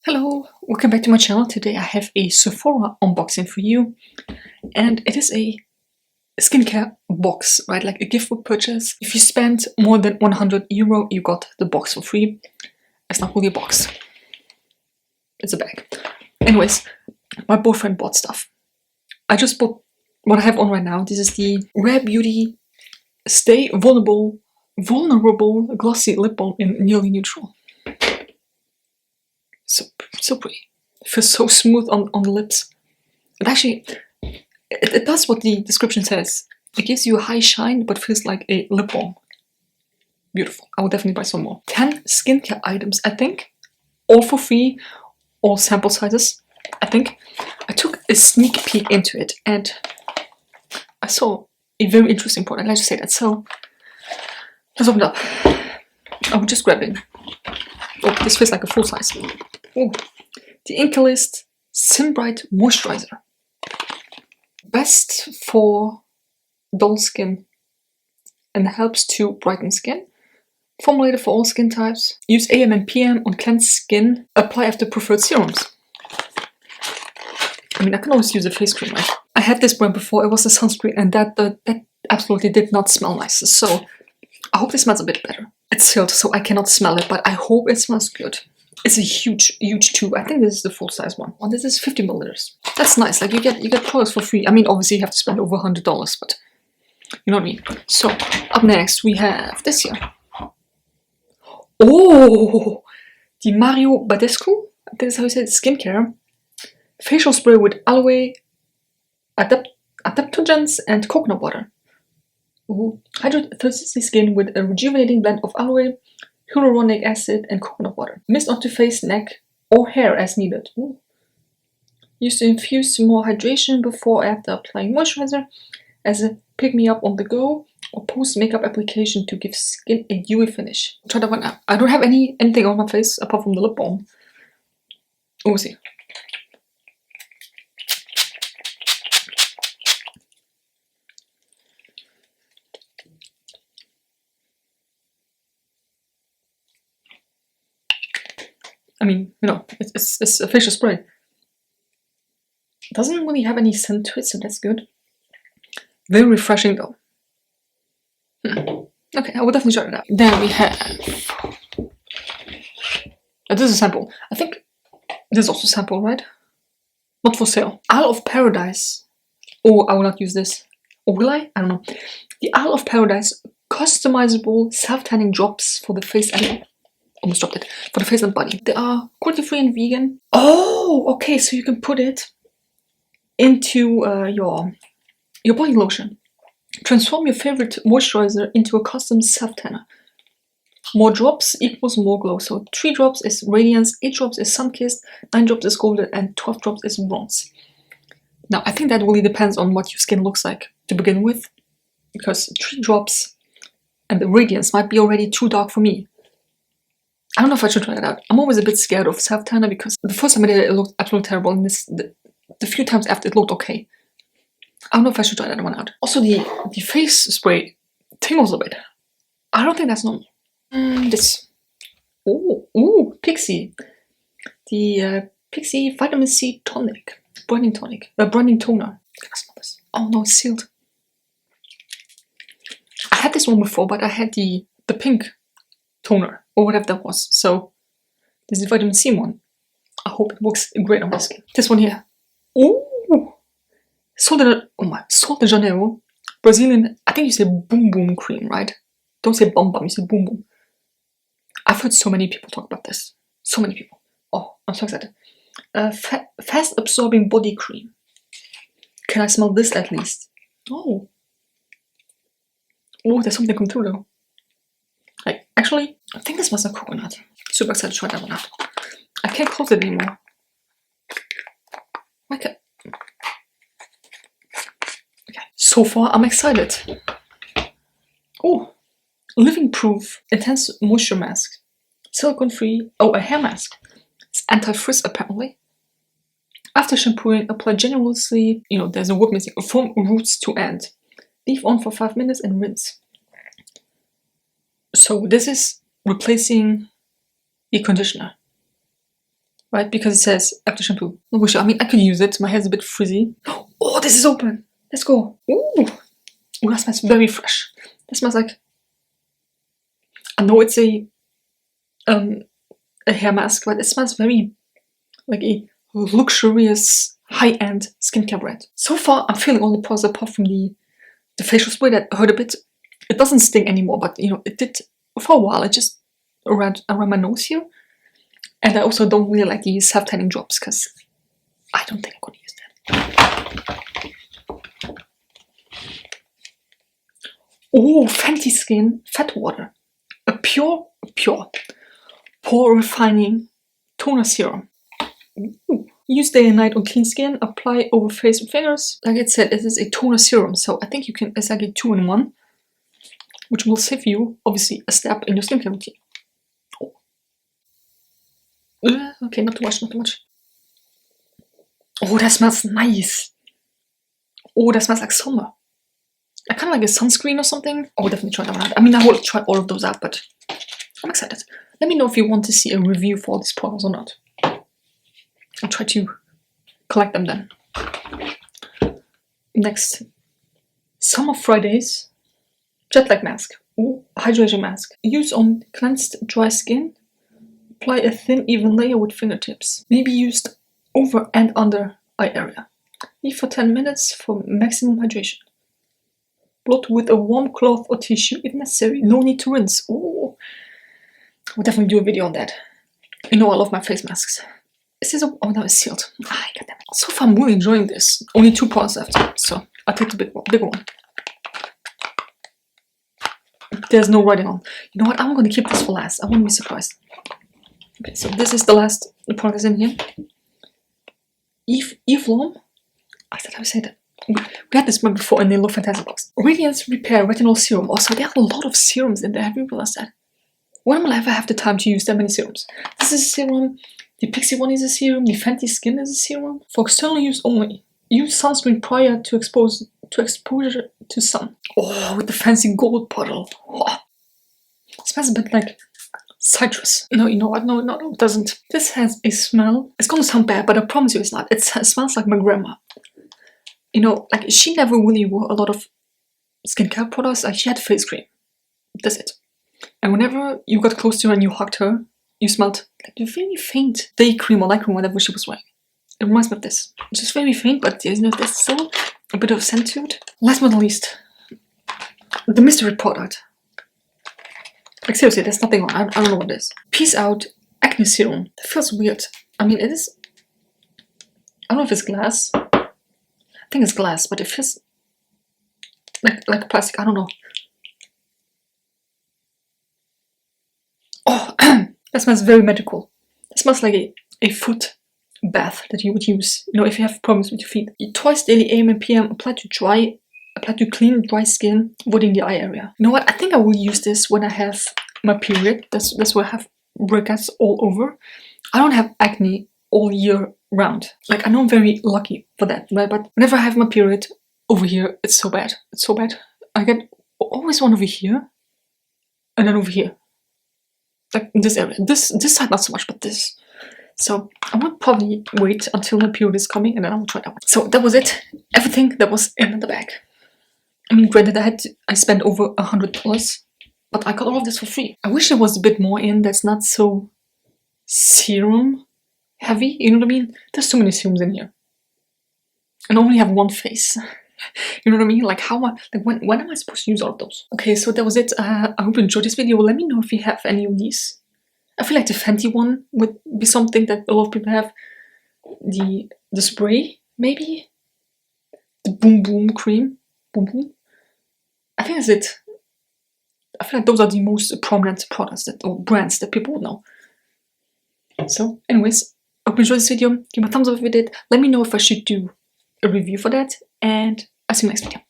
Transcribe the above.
Hello, welcome back to my channel. Today I have a Sephora unboxing for you, and it is a skincare box, right? Like a gift for purchase. If you spend more than €100, you got the box for free. It's not really a box, it's a bag. Anyways, my boyfriend bought stuff. I just bought what I have on right now. This is the Rare Beauty Stay Vulnerable Glossy Lip Balm in Nearly Neutral. So pretty. It feels so smooth on the lips. It actually, it does what the description says. It gives you a high shine, but feels like a lip balm. Beautiful. I will definitely buy some more. 10 skincare items, I think. All for free, all sample sizes, I think. I took a sneak peek into it, and I saw a very interesting product. Let's just say that. So, let's open it up. I will just grab it. Oh, this feels like a full size. Oh, the Inkalist Bright Moisturizer. Best for dull skin and helps to brighten skin. Formulated for all skin types. Use AM and PM on cleansed skin. Apply after preferred serums. I mean, I can always use a face cream, right? I had this brand before. It was a sunscreen, and that absolutely did not smell nice. So I hope this smells a bit better. It's sealed, so I cannot smell it, but I hope it smells good. It's a huge tube. I think this is the full size one. Oh, this is 50 milliliters. That's nice. Like you get products for free. I mean, obviously you have to spend over $100, but you know what I mean. So up next we have this here. Oh, the Mario Badescu. This is how you say it. Skincare facial spray with aloe, adaptogens, and coconut water. Ooh. Hydrate thirsty skin with a rejuvenating blend of aloe, hyaluronic acid, and coconut water. Mist onto face, neck, or hair as needed. Ooh. Used to infuse more hydration before or after applying moisturizer as a pick-me-up on the go or post-makeup application to give skin a dewy finish. Try that one out. I don't have anything on my face apart from the lip balm. Oh, we'll see. I mean, you know, it's a facial spray. It doesn't really have any scent to it, so that's good. Very refreshing though. Okay, I will definitely try it out. Then we have... this is a sample. I think this is also a sample, right? Not for sale. Isle of Paradise. Oh, I will not use this. Or will I? I don't know. The Isle of Paradise Customizable Self-Tanning Drops for the face and... almost dropped it. For the face and body. They are cruelty-free and vegan. Oh, okay, so you can put it into your body lotion. Transform your favorite moisturizer into a custom self-tanner. More drops equals more glow. So 3 drops is radiance, 8 drops is sun-kissed, 9 drops is golden, and 12 drops is bronze. Now, I think that really depends on what your skin looks like to begin with, because 3 drops and the radiance might be already too dark for me. I don't know if I should try that out. I'm always a bit scared of self-tanner because the first time I did it, it looked absolutely terrible, and the few times after it looked okay. I don't know if I should try that one out. Also, the face spray tingles a bit. I don't think that's normal. This. Ooh, Pixie. The Pixie Vitamin C Tonic. Brightening toner. Can I smell this? Oh no, it's sealed. I had this one before, but I had the pink toner, or whatever that was. So, this is the vitamin C one. I hope it works great on my skin. This one here. Ooh! Sol de Janeiro. Brazilian, I think you say boom boom cream, right? Don't say bum bum, you say boom boom. I've heard so many people talk about this. So many people. Oh, I'm so excited. Fast absorbing body cream. Can I smell this at least? Oh. Oh, there's something come through though. Like, actually, I think this smells like coconut. Super excited to try that one out. I can't close it anymore. Okay. So far, I'm excited. Oh, Living Proof Intense Moisture Mask. Silicone-free. Oh, a hair mask. It's anti-frizz apparently. After shampooing, apply generously. You know, there's a word missing. From roots to end. Leave on for 5 minutes and rinse. So this is replacing the conditioner, right? Because it says after shampoo. I wish, I mean, I could use it. My hair's a bit frizzy. Oh, this is open. Let's go. Ooh, that smells very fresh. That smells like, I know it's a hair mask, but it smells very like a luxurious high-end skincare brand. So far, I'm feeling all the products apart from the facial spray that hurt a bit. It doesn't sting anymore, but you know, it did for a while. It just around my nose here. And I also don't really like these self-tanning drops because I don't think I'm going to use that. Oh, Fenty Skin Fat Water. A pure pore refining toner serum. Ooh. Use day and night on clean skin. Apply over face and fingers. Like it said, it is a toner serum, so I think you can. It's like a 2-in-1, which will save you obviously a step in your skincare routine. Oh. Okay, not too much, not too much. Oh, that smells nice. Oh, that smells like summer. I kind of like a sunscreen or something. Oh, definitely try that one out. I mean, I will try all of those out, but I'm excited. Let me know if you want to see a review for all these products or not. I'll try to collect them then. Next, Summer Fridays Jet Lag Mask. Ooh, hydration mask. Use on cleansed dry skin. Apply a thin, even layer with fingertips. May be used over and under eye area. Leave for 10 minutes for maximum hydration. Blot with a warm cloth or tissue if necessary. No need to rinse. Oh, I'll definitely do a video on that. You know I love my face masks. Is this oh, no, it's sealed. Ah, goddamn it. So far I'm really enjoying this. Only 2 products left, so I'll take the bigger one. There's no writing on. You know what? I'm going to keep this for last. I won't be surprised. Okay, so this is the last product that's in here. Eve Lom. I said how to say that. We had this one before in the Look Fantastic box. Radiance Repair Retinol Serum. Also, there are a lot of serums in there. Have you realized that? When will I ever have the time to use that many serums? This is a serum. The Pixie one is a serum. The Fenty Skin is a serum. For external use only. Use sunscreen prior to exposure to sun. Oh, with the fancy gold bottle. Oh. It smells a bit like citrus. No, you know what? No, it doesn't. This has a smell. It's gonna sound bad, but I promise you it's not. It smells like my grandma. You know, like she never really wore a lot of skincare products. Like she had face cream. That's it. And whenever you got close to her and you hugged her, you smelled like a very faint day cream or light cream, whatever she was wearing. It reminds me of this. It's just very faint, but there's still a bit of scent to it. Last but not least, the mystery product. Like seriously, there's nothing on. I don't know what it is. Peace Out Acne Serum. That feels weird. I mean, it is. I don't know if it's glass. I think it's glass, but it feels like plastic. I don't know. Oh, that smells very medical. It smells like a foot bath that you would use, you know, if you have problems with your feet. Twice daily, AM and PM. Apply to clean dry skin, avoiding the eye area. You know what? I think I will use this when I have my period. That's where I have breakouts all over. I don't have acne all year round. Like I know I'm very lucky for that, right? But whenever I have my period over here, it's so bad. It's so bad. I get always one over here, and then over here. Like in this area. This side not so much, but this. So I will probably wait until my period is coming and then I will try that one. So that was it. Everything that was in the bag. I mean, granted, I spent over $100, but I got all of this for free. I wish there was a bit more in that's not so serum heavy. You know what I mean? There's so many serums in here, and I only have one face. You know what I mean? Like when am I supposed to use all of those? Okay, so that was it. I hope you enjoyed this video. Let me know if you have any of these. I feel like the Fenty one would be something that a lot of people have. The spray, maybe? The Boom Boom cream. Boom Boom. I think that's it. I feel like those are the most prominent products or brands that people would know. So, anyways, I hope you enjoyed this video. Give me a thumbs up if you did. Let me know if I should do a review for that. And I'll see you next video.